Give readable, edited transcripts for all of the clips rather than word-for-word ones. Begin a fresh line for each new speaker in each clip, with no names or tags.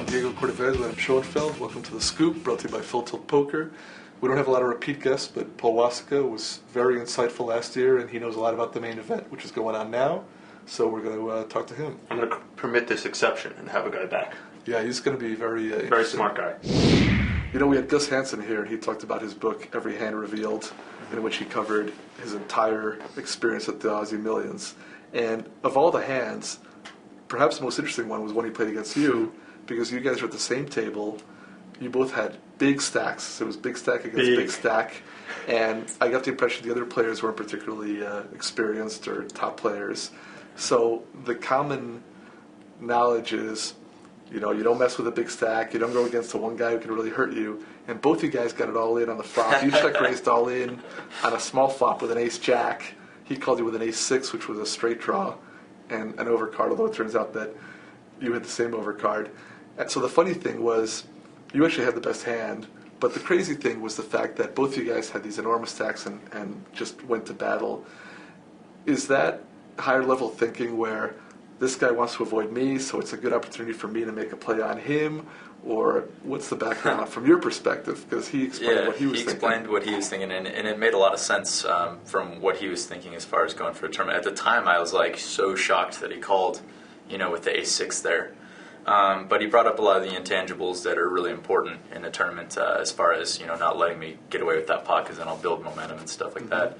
Diego Cordovez and I'm Schoenfeld. Welcome to The Scoop, brought to you by Full Tilt Poker. We don't have a lot of repeat guests, but Paul Wasicka was very insightful last year, and he knows a lot about the main event, which is going on now. So we're going to talk to him.
I'm going to permit this exception and have a guy back.
Yeah, he's going to be
very smart guy.
You know, we had Gus Hansen here, and he talked about his book, Every Hand Revealed, in which he covered his entire experience at the Aussie Millions. And of all the hands, perhaps the most interesting one was when he played against you, because you guys were at the same table. You both had big stacks. So it was big stack against big stack. And I got the impression the other players weren't particularly experienced or top players. So the common knowledge is, you know, you don't mess with a big stack. You don't go against the one guy who can really hurt you. And both you guys got it all in on the flop. You check raised all in on a small flop with an ace-jack. He called you with an ace-6, which was a straight draw and an overcard, although it turns out that you had the same overcard. And so the funny thing was, you actually had the best hand, but the crazy thing was the fact that both of you guys had these enormous stacks and just went to battle. Is that higher level thinking where this guy wants to avoid me, so it's a good opportunity for me to make a play on him? Or what's the background from your perspective? Because he explained what he was thinking.
He explained what he was thinking, and it made a lot of sense from what he was thinking as far as going for a tournament. At the time, I was like so shocked that he called, with the ace-6 there. But he brought up a lot of the intangibles that are really important in a tournament as far as, not letting me get away with that pot because then I'll build momentum and stuff like that.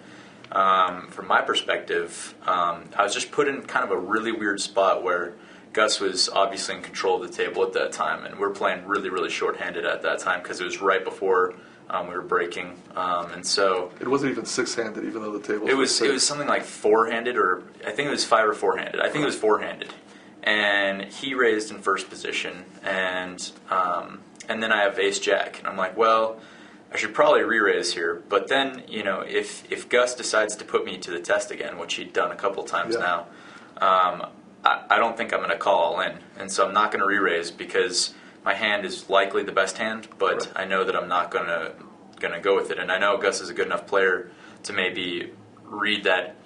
From my perspective, I was just put in kind of a really weird spot where Gus was obviously in control of the table at that time, and we're playing really, really short-handed at that time because it was right before we were breaking, and so
it wasn't even six-handed, even though the table.
It was something like four-handed, or I think it was five or four-handed. I think it was four-handed, and he raised in first position, and then I have ace-jack, and I'm like, well, I should probably re-raise here, but then if Gus decides to put me to the test again, which he'd done a couple times now. I don't think I'm going to call all in, and so I'm not going to re-raise because my hand is likely the best hand, but I know that I'm not going to go with it, and I know Gus is a good enough player to maybe read that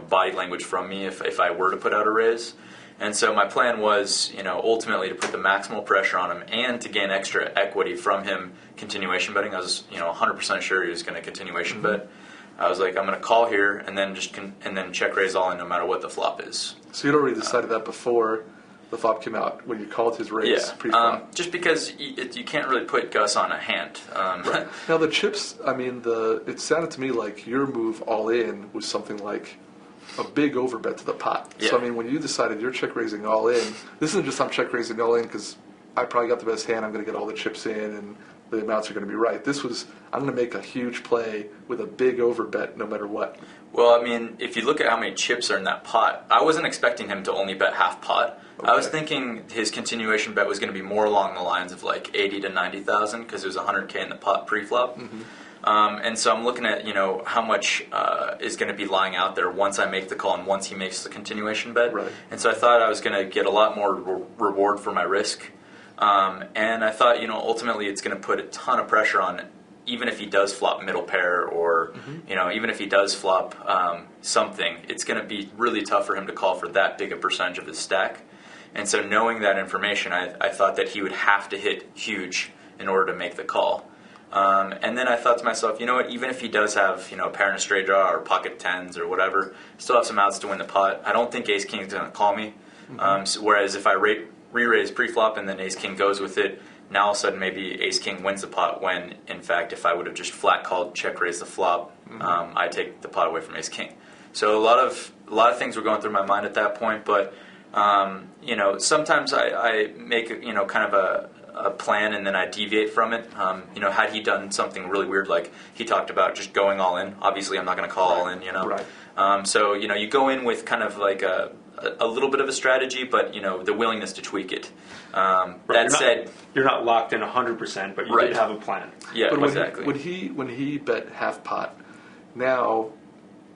body language from me if I were to put out a raise, and so my plan was ultimately to put the maximal pressure on him and to gain extra equity from him continuation betting. I was 100% sure he was going to continuation bet. I was like, I'm going to call here and then check raise all in no matter what the flop is.
So you'd already decided that before the flop came out when you called his raise pre-flop?
Just because you can't really put Gus on a hand.
Right. Now the chips, it sounded to me like your move all in was something like a big overbet to the pot.
Yeah.
So when you decided you're check raising all in, this isn't just I'm check raising all in because I probably got the best hand, I'm going to get all the chips in and the amounts are going to be right. This was, I'm going to make a huge play with a big overbet no matter what.
Well, if you look at how many chips are in that pot, I wasn't expecting him to only bet half pot. Okay. I was thinking his continuation bet was going to be more along the lines of like 80 to 90,000 because it was 100K in the pot pre-flop. And so I'm looking at how much is going to be lying out there once I make the call and once he makes the continuation bet.
Right.
And so I thought I was going to get a lot more reward for my risk. And I thought, ultimately it's going to put a ton of pressure on, even if he does flop middle pair or, even if he does flop something, it's going to be really tough for him to call for that big a percentage of his stack. And so knowing that information, I thought that he would have to hit huge in order to make the call. And then I thought to myself, you know what, even if he does have, a pair and a straight draw or pocket tens or whatever, still have some outs to win the pot. I don't think ace-king is going to call me. Whereas if I re-raise pre-flop and then ace-king goes with it, now all of a sudden maybe ace-king wins the pot when, in fact, if I would have just flat called check-raise the flop, I take the pot away from ace-king. So a lot of things were going through my mind at that point, but, sometimes I make, kind of a plan and then I deviate from it. Had he done something really weird, like he talked about just going all in, obviously I'm not going to call all in,
Right.
So, you go in with kind of like a little bit of a strategy, but the willingness to tweak it. That said,
you're not locked in 100%, but you did have a plan.
Yeah, but exactly. When he bet half pot, now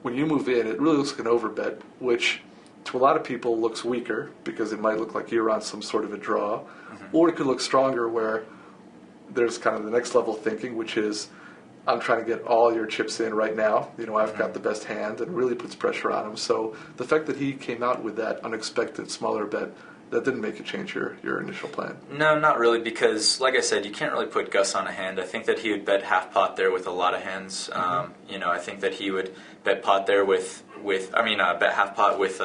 when you move in, it really looks like an overbet, which to a lot of people looks weaker because it might look like you're on some sort of a draw, or it could look stronger where there's kind of the next level thinking, which is I'm trying to get all your chips in right now. I've got the best hand, and really puts pressure on him. So the fact that he came out with that unexpected smaller bet, that didn't make you change your initial plan.
No, not really, because like I said, you can't really put Gus on a hand. I think that he would bet half pot there with a lot of hands. I think that he would bet pot there bet half pot with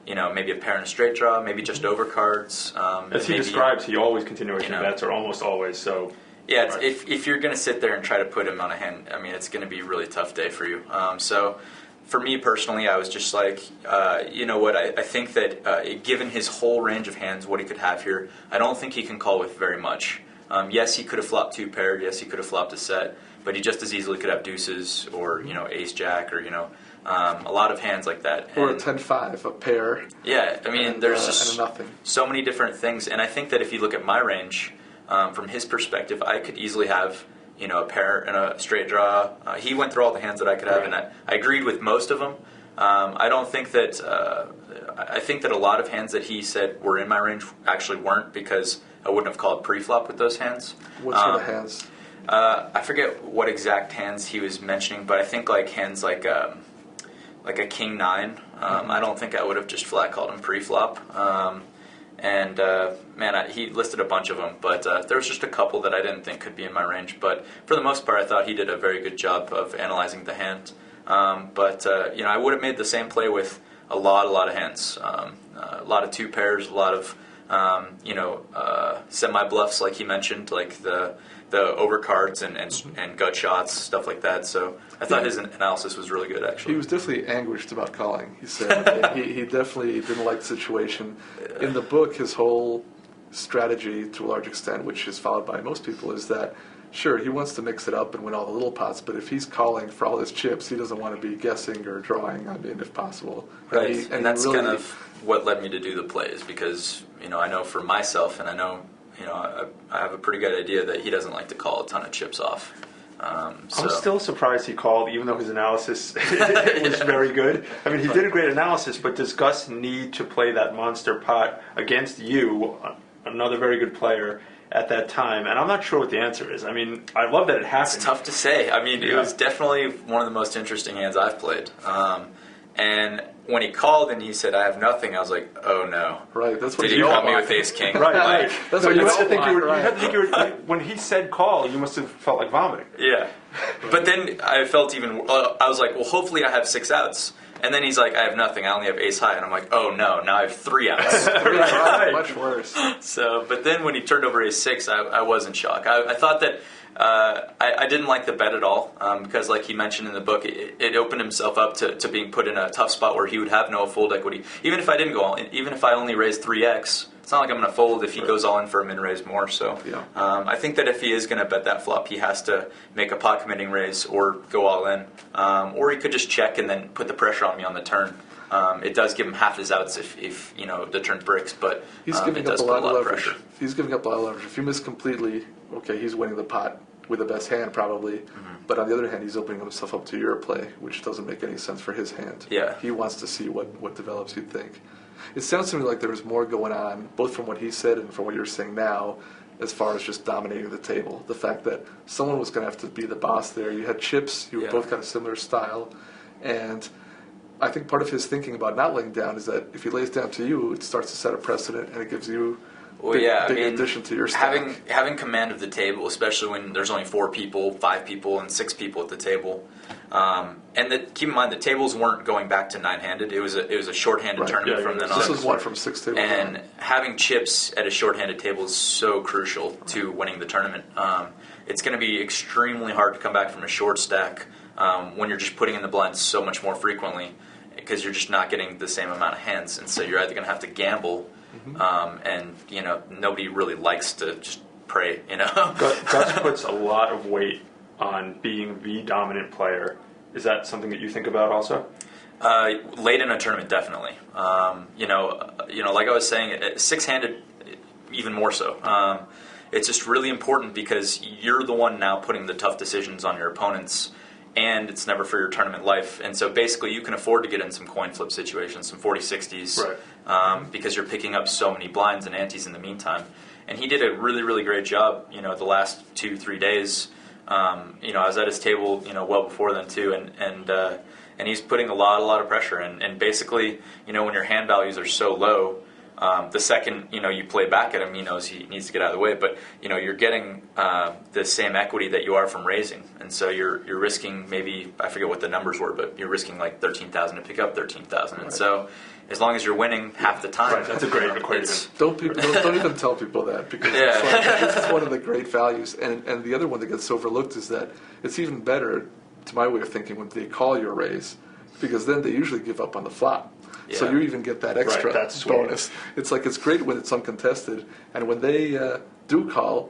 maybe a pair and a straight draw, maybe just overcards.
As he describes, he always continuation bets, or almost always. So
yeah,
right.
if you're going to sit there and try to put him on a hand, it's going to be a really tough day for you. So for me personally, I was just like, you know what, I think that given his whole range of hands, what he could have here, I don't think he can call with very much. Yes, he could have flopped two paired. Yes, he could have flopped a set, but he just as easily could have deuces or ace jack or a lot of hands like that.
Or a 10-5, a pair.
Yeah, there's just
nothing.
So many different things, and I think that if you look at my range, from his perspective, I could easily have a pair and a straight draw. He went through all the hands that I could have, and I agreed with most of them. I don't think that. I think that a lot of hands that he said were in my range actually weren't, because I wouldn't have called pre-flop with those hands.
What sort of hands?
I forget what exact hands he was mentioning, but I think like hands like a king nine. I don't think I would have just flat called him pre-flop. He listed a bunch of them, but there was just a couple that I didn't think could be in my range. But for the most part, I thought he did a very good job of analyzing the hand. I would have made the same play with a lot of hands, a lot of two pairs, a lot of semi bluffs, like he mentioned, like the overcards and gut shots, stuff like that. So I thought his analysis was really good, actually.
He was definitely anguished about calling. He said he definitely didn't like the situation. In the book, his whole strategy, to a large extent, which is followed by most people, is that sure, he wants to mix it up and win all the little pots, but if he's calling for all his chips, he doesn't want to be guessing or drawing, if possible.
Right, and that's really kind of what led me to do the plays, because I know for myself, and I know I have a pretty good idea that he doesn't like to call a ton of chips off.
I'm still surprised he called, even though his analysis was very good. He did a great analysis, but does Gus need to play that monster pot against you, another very good player, at that time? And I'm not sure what the answer is. I love that it happened.
It's tough to say. It was definitely one of the most interesting hands I've played. And when he called and he said, "I have nothing," I was like, "Oh no!"
Right. That's what
did he call me with ace king?
Right.
That's what you
had to think. You had to think. When he said call, you must have felt like vomiting.
Yeah. But then I felt even. I was like, "Well, hopefully I have 6 outs." And then he's like, "I have nothing. I only have ace high." And I'm like, "Oh no! Now I have 3 outs."
Right. Much worse.
So, but then when he turned over ace 6, I was in shock. I thought that. I didn't like the bet at all, because like he mentioned in the book, it opened himself up to being put in a tough spot where he would have no fold equity. Even if I didn't go all in, even if I only raised 3x, it's not like I'm going to fold if he goes all in for a min raise more. So I think that if he is going to bet that flop, he has to make a pot committing raise or go all in, or he could just check and then put the pressure on me on the turn. It does give him half his outs if the turn breaks, but
he's giving
it does
up
put a lot of
leverage.
pressure.
He's giving up a lot of leverage. If you miss completely, okay, he's winning the pot with the best hand probably, but on the other hand, he's opening himself up to your play, which doesn't make any sense for his hand.
Yeah.
He wants to see what develops, you'd think. It sounds to me like there was more going on, both from what he said and from what you're saying now, as far as just dominating the table. The fact that someone was going to have to be the boss there. You had chips, you were both got a similar style, and I think part of his thinking about not laying down is that if he lays down to you, it starts to set a precedent, and it gives you big addition to your stack.
Having command of the table, especially when there's only 4 people, 5 people, and 6 people at the table. Keep in mind, the tables weren't going back to 9-handed. It was a short-handed tournament from then on.
This was one from 6 tables.
And having chips at a short-handed table is so crucial to winning the tournament. It's going to be extremely hard to come back from a short stack when you're just putting in the blinds so much more frequently, because you're just not getting the same amount of hands, and so you're either going to have to gamble, and nobody really likes to just pray.
Gus puts a lot of weight on being the dominant player. Is that something that you think about also?
Late in a tournament, definitely. Like I was saying, 6-handed, even more so. It's just really important because you're the one now putting the tough decisions on your opponents, and it's never for your tournament life. And so basically you can afford to get in some coin flip situations, some 40-60s, because you're picking up so many blinds and antes in the meantime. And he did a really, really great job, the last 2-3 days. I was at his table, well before then too, and he's putting a lot of pressure. And basically, when your hand values are so low, The second, you play back at him, he knows he needs to get out of the way. But, you're getting the same equity that you are from raising. And so you're risking maybe, I forget what the numbers were, but you're risking like 13,000 to pick up 13,000.
Right.
And so as long as you're winning half the time.
Right, that's a great equation.
Don't even tell people that, because this is one of the great values. And the other one that gets overlooked is that it's even better, to my way of thinking, when they call your raise, because then they usually give up on the flop.
Yeah.
So you even get that extra
that's
bonus. It's like, it's great when it's uncontested, and when they do call,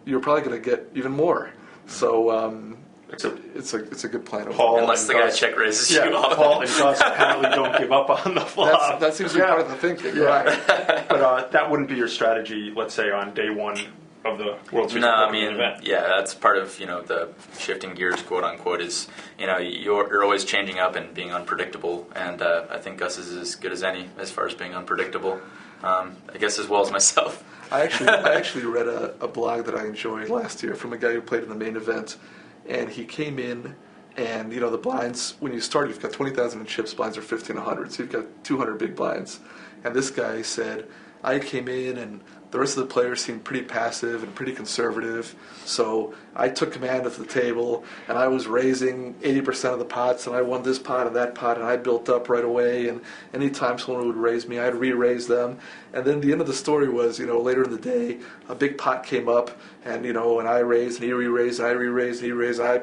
you're probably going to get even more. So it's a good plan.
Unless the guy check raises you off.
Paul and Gus apparently don't give up on the flop.
That seems to be part of the thinking.
Yeah.
Right.
But that wouldn't be your strategy, let's say, on day one of the World Series event.
Yeah, that's part of the shifting gears, quote unquote. Is you're always changing up and being unpredictable, and I think Gus is as good as any as far as being unpredictable. I guess as well as myself.
I actually read a blog that I enjoyed last year from a guy who played in the main event, and he came in, and the blinds, when you start, you've got 20,000 in chips. Blinds are 1,500, so you've got 200 big blinds. And this guy said, I came in and the rest of the players seemed pretty passive and pretty conservative, so I took command of the table, and I was raising 80% of the pots, and I won this pot and that pot, and I built up right away, and anytime someone would raise me, I'd re-raise them. And then the end of the story was, later in the day, a big pot came up, and and I raised, and he re-raised, and I re-raised, and he raised, I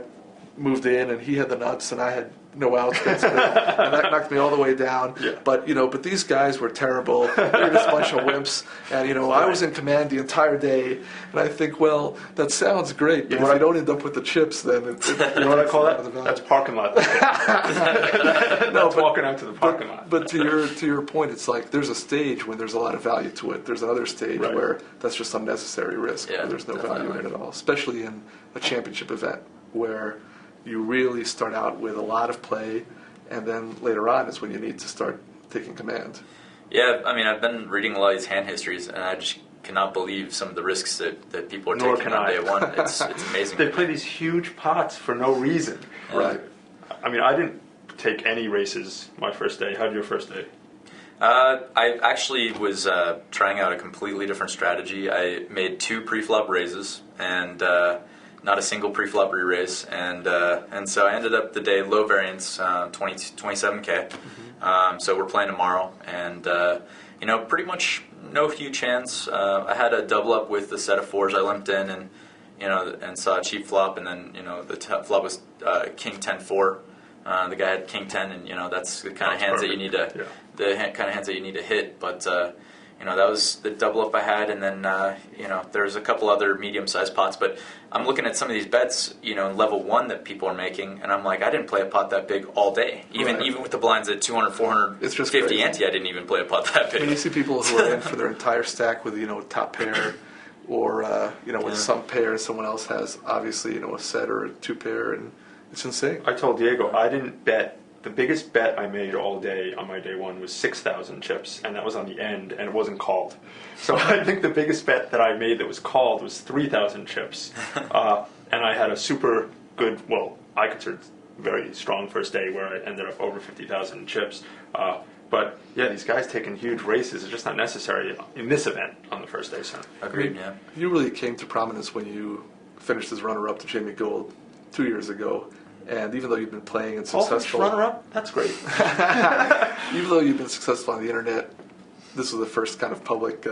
moved in, and he had the nuts, and I had no outs, and that knocked me all the way down.
Yeah.
But but these guys were terrible. They were just a bunch of wimps, and I was in command the entire day. And I think, well, that sounds great, but if you don't end up with the chips, then
you know what I call that? That's parking lot. That's walking out to the parking lot.
But to your point, it's like there's a stage when there's a lot of value to it. There's another stage where that's just unnecessary risk.
Yeah,
where there's no
definitely.
value in it at all, especially in a championship event where you really start out with a lot of play, and then later on is when you need to start taking command.
Yeah, I've been reading a lot of these hand histories, and I just cannot believe some of the risks that people are taking on day one. It's amazing.
They play these huge pots for no reason.
Right.
I didn't take any races my first day. How did your first day?
I actually was trying out a completely different strategy. I made 2 pre-flop raises, and not a single pre-flop re-raise, and so I ended up the day low variance, 27K. So we're playing tomorrow, and pretty much no huge hands. I had a double up with the set of 4s. I limped in and saw a cheap flop, and then the flop was King 10-4. The guy had King 10, and that's the kind of hands that you need to kind of hands that you need to hit, but. That was the double up I had, and then, there's a couple other medium-sized pots. But I'm looking at some of these bets, in level 1 that people are making, and I'm like, I didn't play a pot that big all day. Even with the blinds at 200, 400,
it's just
50
crazy.
ante, I didn't even play a pot that big.
When you see people who are in for their entire stack with, top pair, or, with some pair, and someone else has, obviously, a set or a 2-pair, and it's insane.
I told Diego I didn't bet. The biggest bet I made all day on my day one was 6,000 chips, and that was on the end, and it wasn't called. So I think the biggest bet that I made that was called was 3,000 chips, and I had a super good, I considered very strong first day where I ended up over 50,000 chips. But yeah, these guys taking huge races is just not necessary in this event on the first day. So
Agreed. Yeah.
You really came to prominence when you finished as runner-up to Jamie Gold 2 years ago. And even though you've been playing and successful,
runner-up, that's great.
even though you've been successful on the internet, this was the first kind of public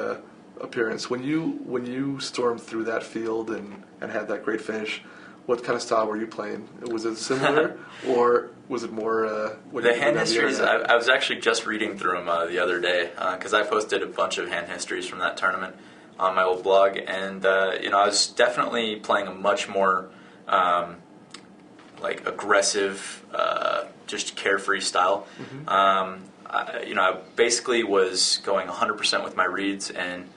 appearance. When you stormed through that field and had that great finish, what kind of style were you playing? Was it similar, or was it more?
The hand histories. I was actually just reading through them the other day because I posted a bunch of hand histories from that tournament on my old blog, and I was definitely playing a much more aggressive, just carefree style. Mm-hmm. I basically was going 100% with my reads, and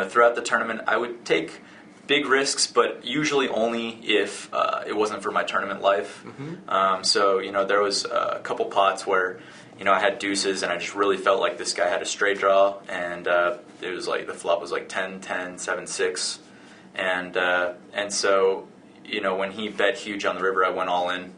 throughout the tournament, I would take big risks, but usually only if it wasn't for my tournament life. Mm-hmm. So there was a couple pots where I had deuces, and I just really felt like this guy had a straight draw, and it was like the flop was like 10, 10, 7, 6, and so. When he bet huge on the river, I went all in,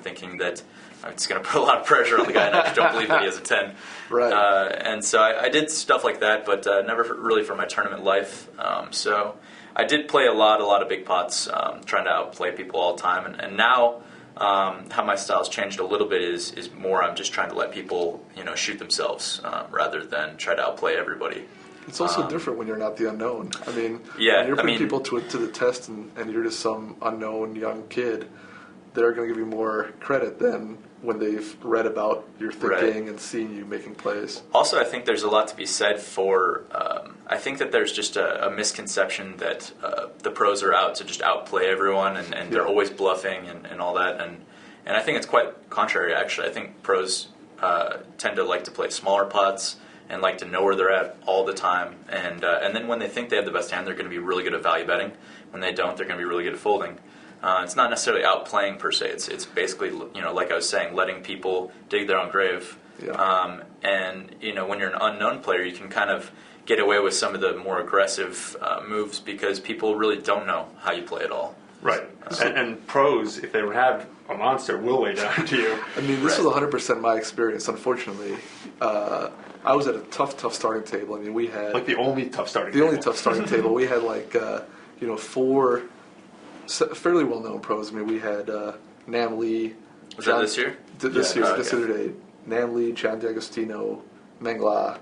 thinking that it's going to put a lot of pressure on the guy, and I just don't believe that he has a 10.
Right.
And so I did stuff like that, but never really for my tournament life. So I did play a lot of big pots, trying to outplay people all the time. And now how my style's changed a little bit is more I'm just trying to let people shoot themselves rather than try to outplay everybody.
It's also different when you're not the unknown. I mean,
yeah,
when you're putting people to the test and you're just some unknown young kid, they're going to give you more credit than when they've read about your thinking and seen you making plays.
Also, I think there's a lot to be said for, I think that there's just a misconception that the pros are out to just outplay everyone and they're always bluffing and all that. And I think it's quite contrary, actually. I think pros tend to like to play smaller pots and like to know where they're at all the time. And then when they think they have the best hand, they're going to be really good at value betting. When they don't, they're going to be really good at folding. It's not necessarily outplaying per se. It's basically, like I was saying, letting people dig their own grave.
Yeah.
And when you're an unknown player, you can kind of get away with some of the more aggressive moves because people really don't know how you play at all.
Right. And pros, if they have a monster, will lay down to you.
I mean, this was 100% my experience. Unfortunately, I was at a tough starting table. I mean, we had
the only tough starting
table. We had 4 fairly well-known pros. I mean, we had Nam Lee.
Was that this year?
This other day. Nam Lee, John D'Agostino, Meng La,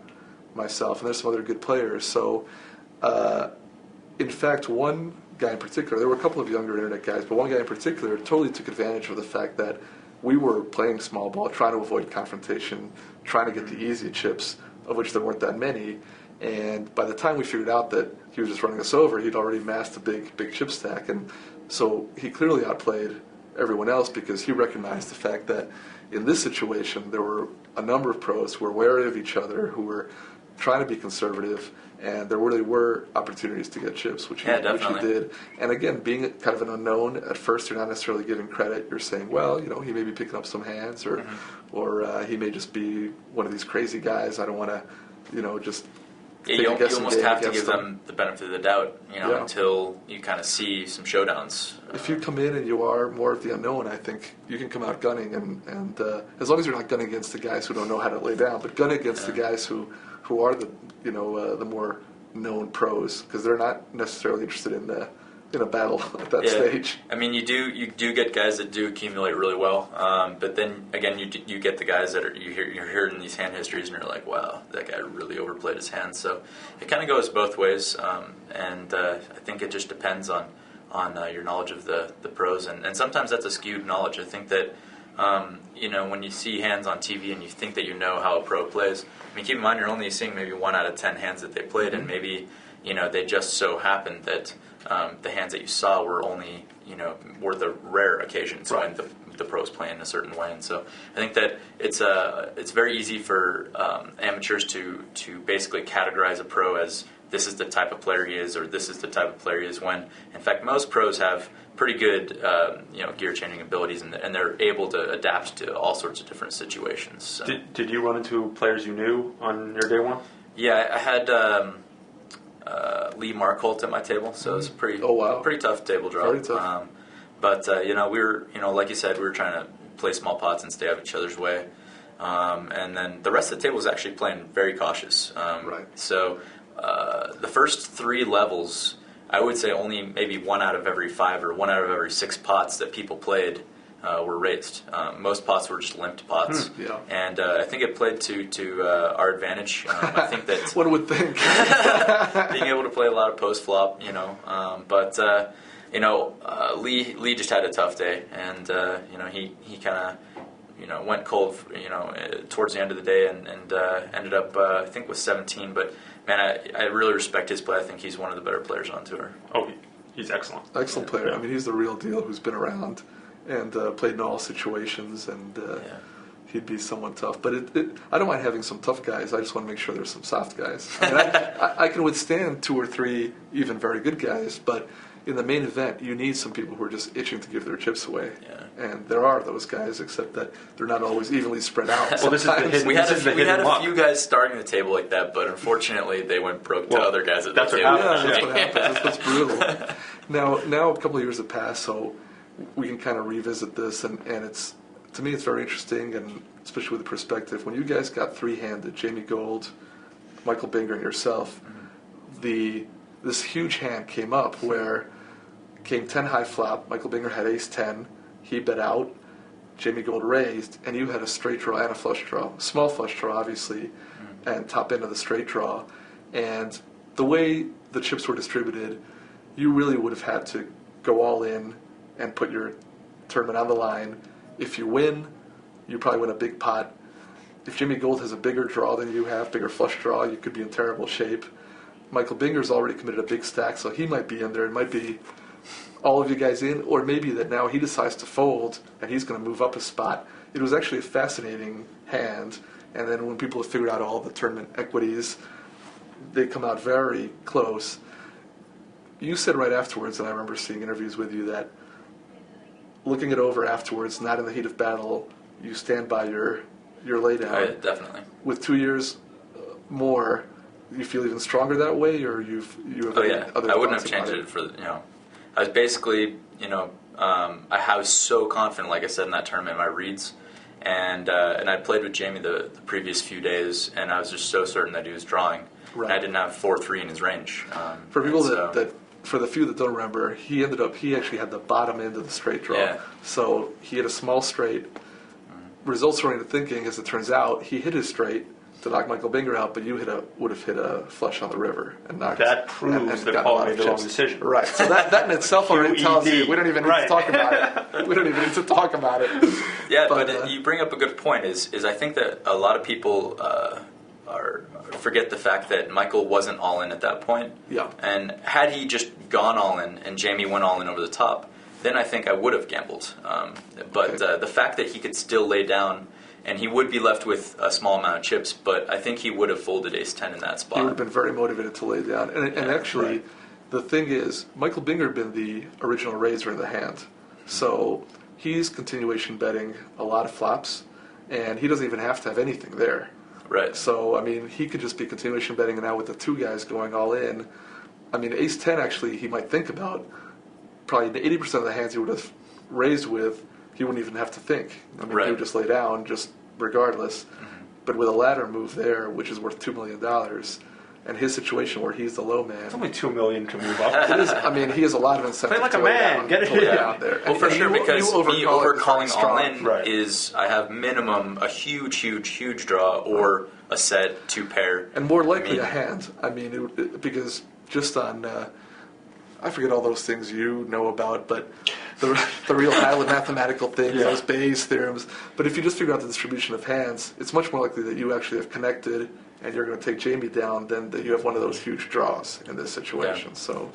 myself, and there's some other good players. So, in fact, one guy in particular, there were a couple of younger internet guys, but one guy in particular totally took advantage of the fact that we were playing small ball, trying to avoid confrontation, trying to get the easy chips, of which there weren't that many. And by the time we figured out that he was just running us over, he'd already amassed a big chip stack. And so he clearly outplayed everyone else because he recognized the fact that in this situation there were a number of pros who were wary of each other, who were trying to be conservative, and there really were opportunities to get chips, which he did. And again, being kind of an unknown, at first you're not necessarily giving credit. You're saying, well, he may be picking up some hands, or he may just be one of these crazy guys. I don't want to, just...
You almost have to give them the benefit of the doubt, until you kind of see some showdowns.
If you come in and you are more of the unknown, I think you can come out gunning, and as long as you're not gunning against the guys who don't know how to lay down, but gun against the guys who are the the more known pros, because they're not necessarily interested in a battle at that stage.
I mean, you do get guys that do accumulate really well, but then again, you get the guys that you're hearing these hand histories, and you're like, wow, that guy really overplayed his hand. So it kind of goes both ways, and I think it just depends on your knowledge of the pros, and sometimes that's a skewed knowledge. I think that when you see hands on TV and you think that you know how a pro plays, I mean, keep in mind you're only seeing maybe 1 out of 10 hands that they played, and maybe they just so happened that the hands that you saw were only were the rare occasions when the pros play in a certain way. And so I think that it's very easy for amateurs to basically categorize a pro as this is the type of player he is, or this is the type of player he is, when in fact most pros have pretty good gear changing abilities, and they're able to adapt to all sorts of different situations. So.
Did you run into players you knew on your day one?
Yeah, I had Lee Markholt at my table, so it was a pretty tough table draw.
Very tough.
But we were like you said, we were trying to play small pots and stay out of each other's way. And then the rest of the table was actually playing very cautious.
Right.
So the first 3 levels, I would say only maybe 1 out of every 5 or 1 out of every 6 pots that people played were raised. Most pots were just limped pots. And I think it played to our advantage. I think that
one would think
being able to play a lot of post flop, but Lee just had a tough day, and he kind of went cold towards the end of the day, and ended up I think with 17. But man, I really respect his play. I think he's one of the better players on tour.
Oh, he's excellent.
Excellent player.
Yeah.
I mean, he's the real deal who's been around and played in all situations, and he'd be someone tough. But I don't mind having some tough guys. I just want to make sure there's some soft guys. I mean, I can withstand 2 or 3 even very good guys, but in the main event, you need some people who are just itching to give their chips away.
Yeah.
And there are those guys, except that they're not always evenly spread out.
Well, this is the hidden,
we had a few guys starting the table like that, but unfortunately they went broke to other guys at the table.
That's what happens. That's brutal. Now a couple of years have passed, so we can kind of revisit this, and it's to me it's very interesting, and especially with the perspective, when you guys got three-handed, Jamie Gold, Michael Binger, and yourself, this huge hand came up where came 10 high flop, Michael Binger had ace 10, he bet out, Jamie Gold raised, and you had a straight draw and a flush draw. Small flush draw, obviously, and top end of the straight draw. And the way the chips were distributed, you really would have had to go all in and put your tournament on the line. If you win, you probably win a big pot. If Jamie Gold has a bigger draw than you have, bigger flush draw, you could be in terrible shape. Michael Binger's already committed a big stack, so he might be in there. It might be all of you guys in, or maybe that now he decides to fold and he's going to move up a spot. It was actually a fascinating hand, and then when people have figured out all the tournament equities, they come out very close. You said right afterwards, and I remember seeing interviews with you, that looking it over afterwards, not in the heat of battle, you stand by your laydown.
Oh, yeah, definitely.
With 2 years more, you feel even stronger that way, or you have
Oh yeah,
other
I wouldn't have
thoughts
changed
about
it for I was basically I was so confident, like I said in that tournament, in my reads, and I played with Jamie the previous few days, and I was just so certain that he was drawing,
Right.
and I didn't have 4-3 in his range.
For people
and
that for the few that don't remember, he actually had the bottom end of the straight draw.
Yeah.
So he had a small straight. Results-oriented thinking, as it turns out, he hit his straight to knock Michael Binger out, but you would have hit a flush on the river and knocked.
That proves that Paul made the wrong decision.
Right. So that in itself already tells you we don't even need to talk about it. We don't even need to talk about it.
Yeah, but you bring up a good point. Is I think that a lot of people forget the fact that Michael wasn't all in at that point.
Yeah.
And had he just gone all in and Jamie went all in over the top, then I think I would have gambled. But the fact that he could still lay down, and he would be left with a small amount of chips, but I think he would have folded ace-10 in that spot.
He would have been very motivated to lay down. And actually, the thing is, Michael Binger had been the original raiser in the hand. So he's continuation betting a lot of flops, and he doesn't even have to have anything there.
Right.
So, I mean, he could just be continuation betting, and now with the two guys going all in, I mean, ace-10 actually he might think about. Probably 80% of the hands he would have raised with, he wouldn't even have to think. I mean, he would just lay down, just regardless. Mm-hmm. But with a ladder move there, which is worth $2 million, and his situation where he's the low man.
It's only $2 million to move up.
It is, I mean, he has a lot of incentive.
Play like
to
a
lay
man.
Down,
Get it
to lay
down.
down there.
Well, for sure, because me overcalling all in
Right.
is I have minimum a huge draw or a set, 2 pair.
And more likely a hand. I mean, because just on, I forget all those things you know about, but the real Highland mathematical things, those Bayes theorems. But if you just figure out the distribution of hands, it's much more likely that you actually have connected and you're going to take Jamie down than that you have one of those huge draws in this situation. Yeah. So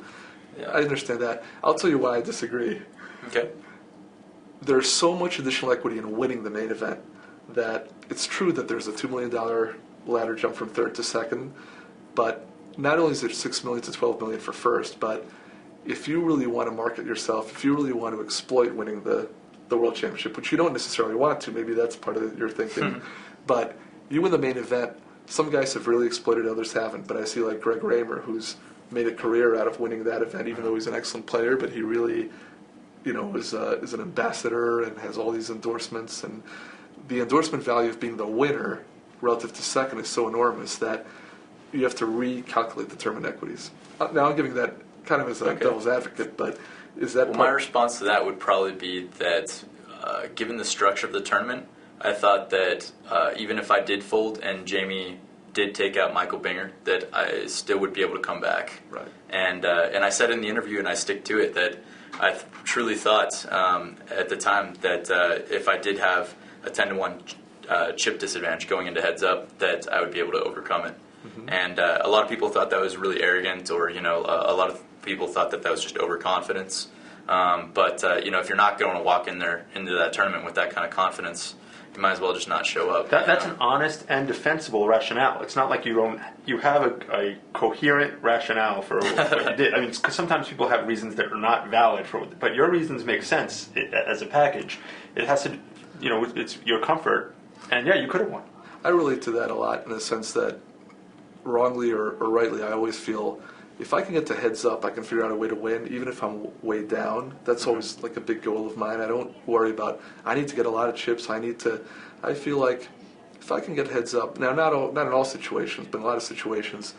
I understand that. I'll tell you why I disagree.
Okay.
There's so much additional equity in winning the main event that it's true that there's a $2 million ladder jump from third to second, but not only is it $6 million to $12 million for first, but if you really want to market yourself, if you really want to exploit winning the World Championship, which you don't necessarily want to, maybe that's part of your thinking, but you win the main event, some guys have really exploited, others haven't, but I see like Greg Raymer, who's made a career out of winning that event, even though he's an excellent player, but he really, is an ambassador and has all these endorsements, and the endorsement value of being the winner relative to second is so enormous that you have to recalculate the tournament equities. Now I'm giving that kind of as a devil's advocate, but is that...
Well, my response to that would probably be that given the structure of the tournament, I thought that even if I did fold and Jamie did take out Michael Binger, that I still would be able to come back.
Right.
And I said in the interview, and I stick to it, that I truly thought at the time that if I did have a 10-to-1 chip disadvantage going into heads up, that I would be able to overcome it. Mm-hmm. And a lot of people thought that was really arrogant, or a lot of people thought that was just overconfidence. But if you're not going to walk into that tournament with that kind of confidence, you might as well just not show up.
That's an honest and defensible rationale. It's not like you have a coherent rationale for what you did. I mean, because sometimes people have reasons that are not valid but your reasons make sense as a package. It has to, it's your comfort, and you could have won.
I relate to that a lot in the sense that, wrongly or rightly, I always feel if I can get to heads up, I can figure out a way to win, even if I'm way down. That's always like a big goal of mine. I don't worry about, I need to get a lot of chips. I feel like if I can get heads up, now not in all situations, but in a lot of situations,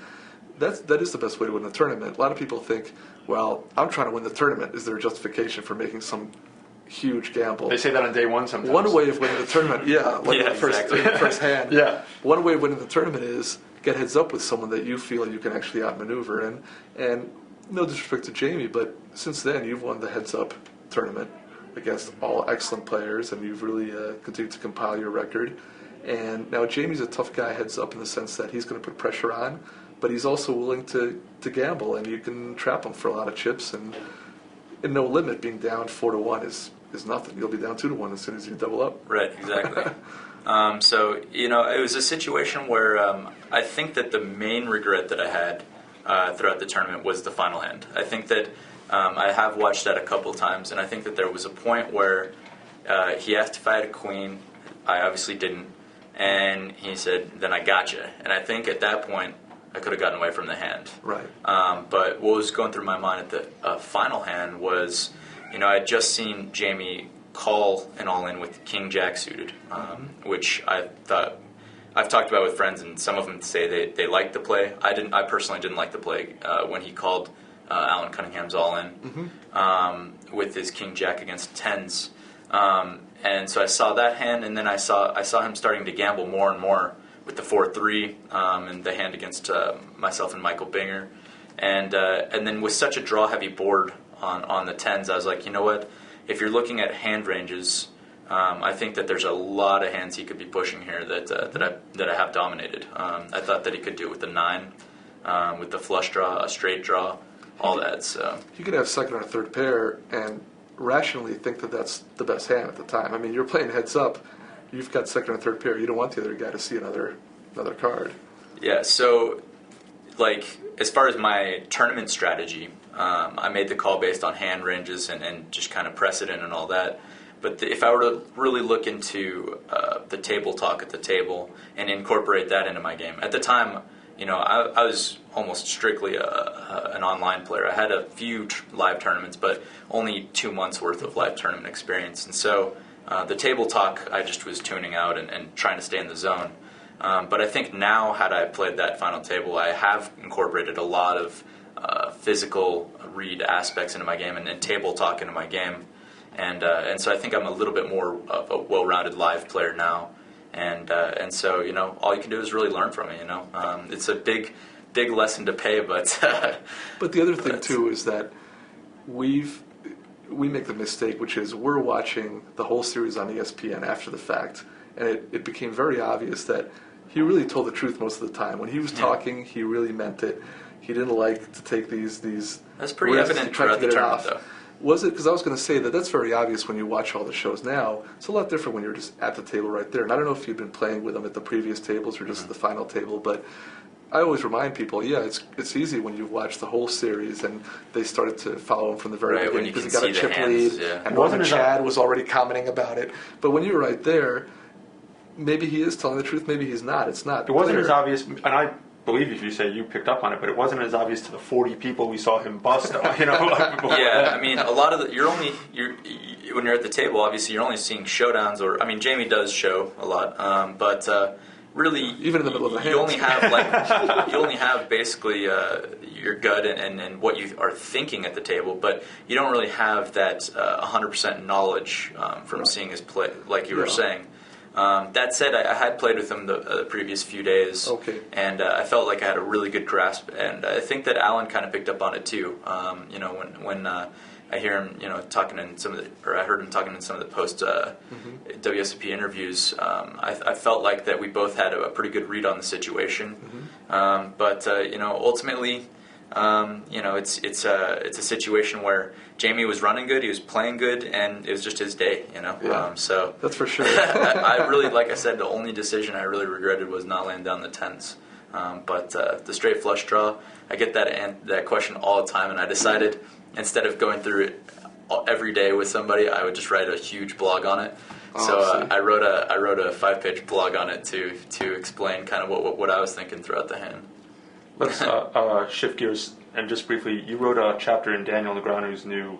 that is the best way to win the tournament. A lot of people think, well, I'm trying to win the tournament. Is there a justification for making some huge gamble?
They say that on day one sometimes.
One way of winning the tournament, first hand.
Yeah.
One way of winning the tournament is get heads up with someone that you feel you can actually outmaneuver. And no disrespect to Jamie, but since then you've won the heads up tournament against all excellent players, and you've really continued to compile your record. And now Jamie's a tough guy heads up in the sense that he's going to put pressure on, but he's also willing to gamble, and you can trap him for a lot of chips. And in no limit, being down 4-1 is nothing. You'll be down 2-1 as soon as you double up.
Right, exactly. So, it was a situation where I think that the main regret that I had throughout the tournament was the final hand. I think that I have watched that a couple times, and I think that there was a point where he asked if I had a queen. I obviously didn't. And he said, then I gotcha. And I think at that point, I could have gotten away from the hand.
Right.
But what was going through my mind at the final hand was, I had just seen Jamie call an all-in with King Jack suited, which I thought I've talked about with friends, and some of them say they liked the play. I personally didn't like the play when he called Alan Cunningham's all-in with his King Jack against tens. And so I saw that hand, and then I saw him starting to gamble more and more with the 4-3 and the hand against myself and Michael Binger. And then with such a draw-heavy board on the tens, I was like, you know what? If you're looking at hand ranges, I think that there's a lot of hands he could be pushing here that I have dominated. I thought that he could do it with the 9, with the flush draw, a straight draw, all that. So
you could have second or third pair and rationally think that that's the best hand at the time. I mean, you're playing heads up. You've got second or third pair. You don't want the other guy to see another card.
Yeah. So, as far as my tournament strategy, I made the call based on hand ranges and just kind of precedent and all that. But if I were to really look into the table talk at the table and incorporate that into my game, at the time, I was almost strictly an online player. I had a few live tournaments, but only 2 months worth of live tournament experience. And so the table talk, I just was tuning out and trying to stay in the zone. But I think now, had I played that final table, I have incorporated a lot of physical read aspects into my game and table talk into my game. And so I think I'm a little bit more of a well-rounded live player now. And so, all you can do is really learn from it, It's a big lesson to pay, but...
But the other thing, too, is that we make the mistake, which is we're watching the whole series on ESPN after the fact, and it became very obvious that he really told the truth most of the time. When he was talking, he really meant it. He didn't like to take these
That's pretty
risks
evident
to try
throughout
to
the
get it
tournament,
off.
though.
Was it? Because I was going to say that's very obvious when you watch all the shows now. It's a lot different when you're just at the table right there. And I don't know if you've been playing with them at the previous tables or just at the final table, but I always remind people, it's easy when you've watched the whole series and they started to follow him from the very beginning because he got a chip lead, and Norman Chad was already commenting about it. But when you're right there, maybe he is telling the truth, maybe he's not. It's not.
It wasn't as obvious, and I believe if you say you picked up on it, but it wasn't as obvious to the 40 people we saw him bust.
Yeah, I mean, a lot of when you're at the table, obviously you're only seeing showdowns, or Jamie does show a lot, but really,
even in the middle of the hands,
you only have basically your gut and what you are thinking at the table, but you don't really have that 100% knowledge from seeing his play, like you were saying. That said, I had played with him the previous few days, and I felt like I had a really good grasp, and I think that Alan kind of picked up on it too. When I hear him, talking in I heard him talking in some of the post WSOP interviews. I felt like that we both had a pretty good read on the situation, but ultimately. It's a situation where Jamie was running good, he was playing good, and it was just his day, So
that's for sure.
I really, like I said, the only decision I really regretted was not laying down the tens. But the straight flush draw, I get that question all the time, and I decided instead of going through it every day with somebody, I would just write a huge blog on it. I wrote a 5-page blog on it to explain kind of what I was thinking throughout the hand.
Let's shift gears and just briefly, you wrote a chapter in Daniel Negreanu's new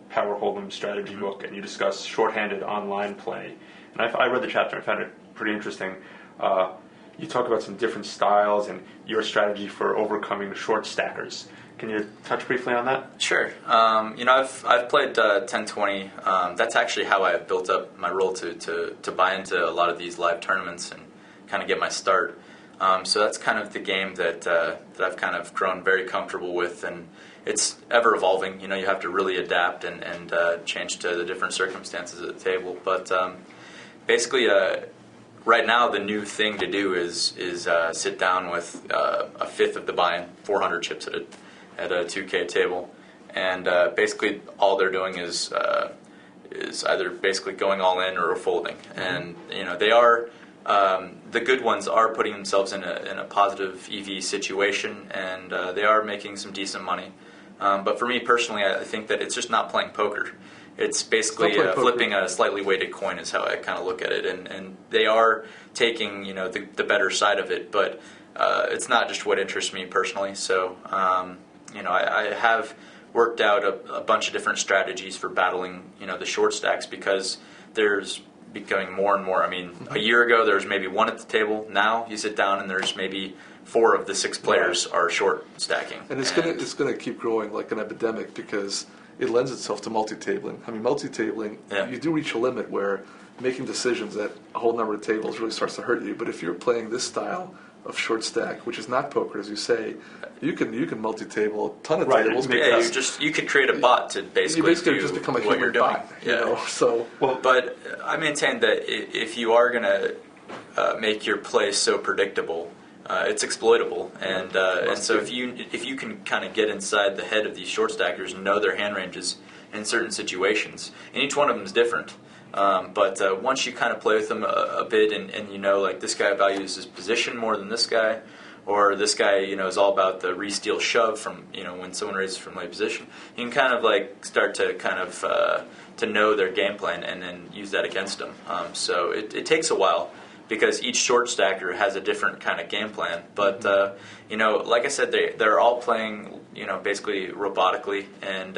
Power Hold'em strategy book, and you discuss shorthanded online play. And I read the chapter and found it pretty interesting. You talk about some different styles and your strategy for overcoming short stackers. Can you touch briefly on that?
Sure. I've played 10-20. That's actually how I built up my role to buy into a lot of these live tournaments and kind of get my start. So that's kind of the game that I've kind of grown very comfortable with, and it's ever evolving. You have to really adapt and change to the different circumstances at the table. But basically, right now the new thing to do is sit down with a fifth of the buy-in, 400 chips at a 2K table, and basically all they're doing is either basically going all in or folding, and they are. The good ones are putting themselves in a positive EV situation, and they are making some decent money. But for me personally, I think that it's just not playing poker. It's basically flipping a slightly weighted coin is how I kind of look at it, and they are taking the better side of it, but it's not just what interests me personally. So I have worked out a bunch of different strategies for battling the short stacks, because there's becoming more and more. I mean, a year ago there was maybe one at the table. Now you sit down and there's maybe 4 of the 6 players are short stacking.
And it's gonna keep growing like an epidemic, because it lends itself to multi-tabling. I mean, multi-tabling, you do reach a limit where making decisions at a whole number of tables really starts to hurt you. But if you're playing this style of short stack, which is not poker, as you say, you can multi-table a ton of tables.
Yeah, you could create a bot to basically do
just become a
what you're
human
doing.
bot. You know, so.
But I maintain that if you are going to make your play so predictable, it's exploitable, and so if you can kind of get inside the head of these short stackers and know their hand ranges in certain situations, and each one of them is different. But once you kind of play with them a bit, and like this guy values his position more than this guy, or this guy is all about the re-steal shove from when someone raises from late position, you can kind of like start to kind of to know their game plan and then use that against them. So it takes a while, because each short stacker has a different kind of game plan. But like I said, they're all playing basically robotically, and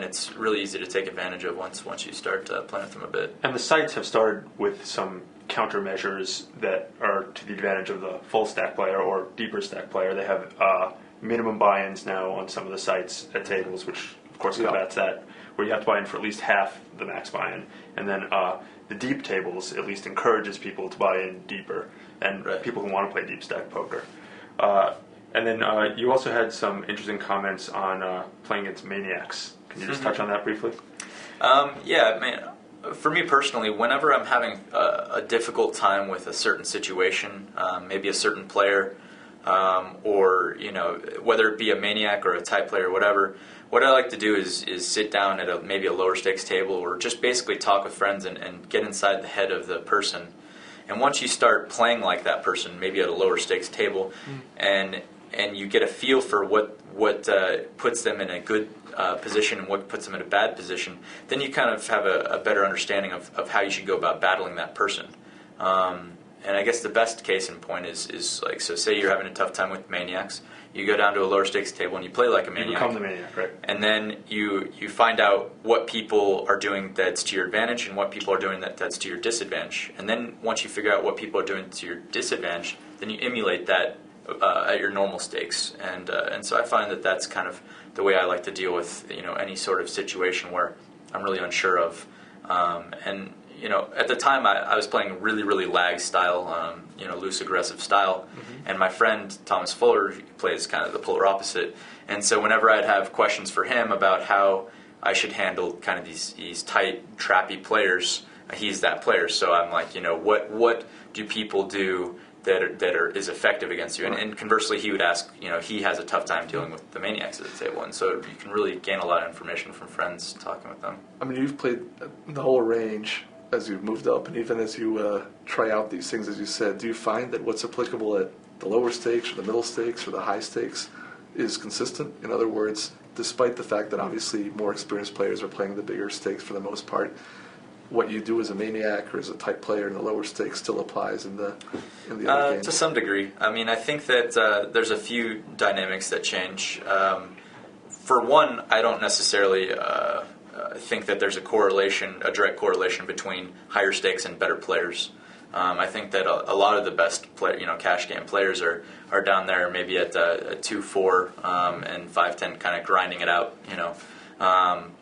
it's really easy to take advantage of once you start playing with them a bit.
And the sites have started with some countermeasures that are to the advantage of the full stack player or deeper stack player. They have minimum buy-ins now on some of the sites at tables, which of course combats that, where you have to buy in for at least half the max buy-in, and then the deep tables at least encourages people to buy in deeper, and people who want to play deep stack poker. And then you also had some interesting comments on playing against maniacs. Can you just touch on that briefly?
Yeah, man. For me personally, whenever I'm having a difficult time with a certain situation, maybe a certain player, or whether it be a maniac or a type player or whatever, what I like to do is sit down at maybe a lower stakes table, or just basically talk with friends and get inside the head of the person. And once you start playing like that person, maybe at a lower stakes table, and you get a feel for what puts them in a good position and what puts them in a bad position, then you kind of have a better understanding of how you should go about battling that person. And I guess the best case in point is like, so say you're having a tough time with maniacs, you go down to a lower stakes table and you play like a maniac.
You become the maniac, right?
And then you find out what people are doing that's to your advantage and what people are doing that's to your disadvantage. And then once you figure out what people are doing to your disadvantage, then you emulate that at your normal stakes. And so I find that that's kind of the way I like to deal with any sort of situation where I'm really unsure of. And at the time I was playing really, really lag style, loose aggressive style, and my friend Thomas Fuller plays kind of the polar opposite. And so whenever I'd have questions for him about how I should handle kind of these tight, trappy players, he's that player. So I'm like, what do people do that is effective against you? And conversely, he would ask, he has a tough time dealing with the maniacs at the table, and so you can really gain a lot of information from friends talking with them.
I mean, you've played the whole range as you've moved up, and even as you try out these things, as you said, do you find that what's applicable at the lower stakes or the middle stakes or the high stakes is consistent? In other words, despite the fact that obviously more experienced players are playing the bigger stakes for the most part, what you do as a maniac or as a type player in the lower stakes still applies in the other games?
To some degree. I mean, I think that there's a few dynamics that change. for one, I don't necessarily think that there's a direct correlation between higher stakes and better players. I think that a lot of the best cash game players are down there maybe at 2-4 and 5-10, kind of grinding it out.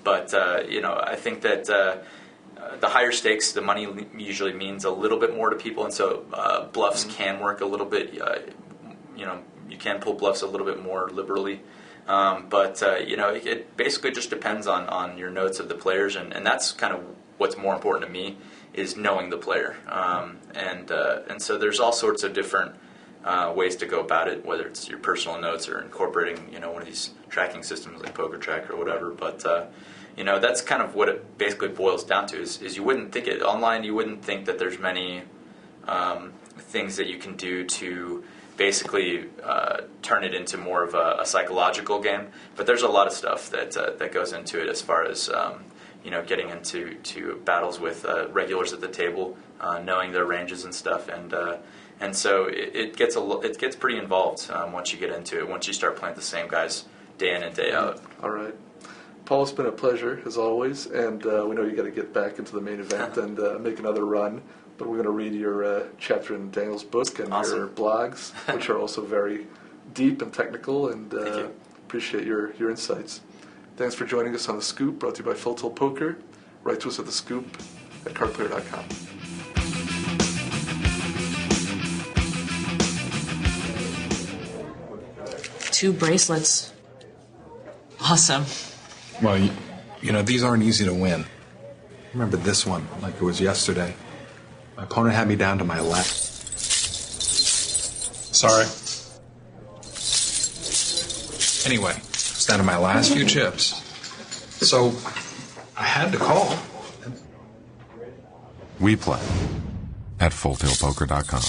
But I think that the higher stakes, the money usually means a little bit more to people, and so bluffs can work a little bit. You can pull bluffs a little bit more liberally. But it basically just depends on your notes of the players, and that's kind of what's more important to me, is knowing the player. And so there's all sorts of different ways to go about it, whether it's your personal notes or incorporating one of these tracking systems like PokerTrack or whatever. But that's kind of what it basically boils down to. Is you wouldn't think it online. You wouldn't think that there's many things that you can do to basically turn it into more of a psychological game, but there's a lot of stuff that goes into it as far as getting into battles with regulars at the table, knowing their ranges and stuff, and so it gets pretty involved once you get into it. Once you start playing the same guys day in and day out.
All right, Paul, it's been a pleasure as always, and we know you got to get back into the main event and make another run. But we're going to read your chapter in Daniel's book and
Awesome.
your blogs, which are also very deep and technical, and appreciate your insights. Thanks for joining us on The Scoop, brought to you by Full Tilt Poker. Write to us at thescoop@cardplayer.com.
2 bracelets. Awesome.
Well, these aren't easy to win. I remember this one like it was yesterday. My opponent had me down to my left. Sorry. Anyway, it's down to my last few chips. So, I had to call.
We play at FullTiltPoker.com.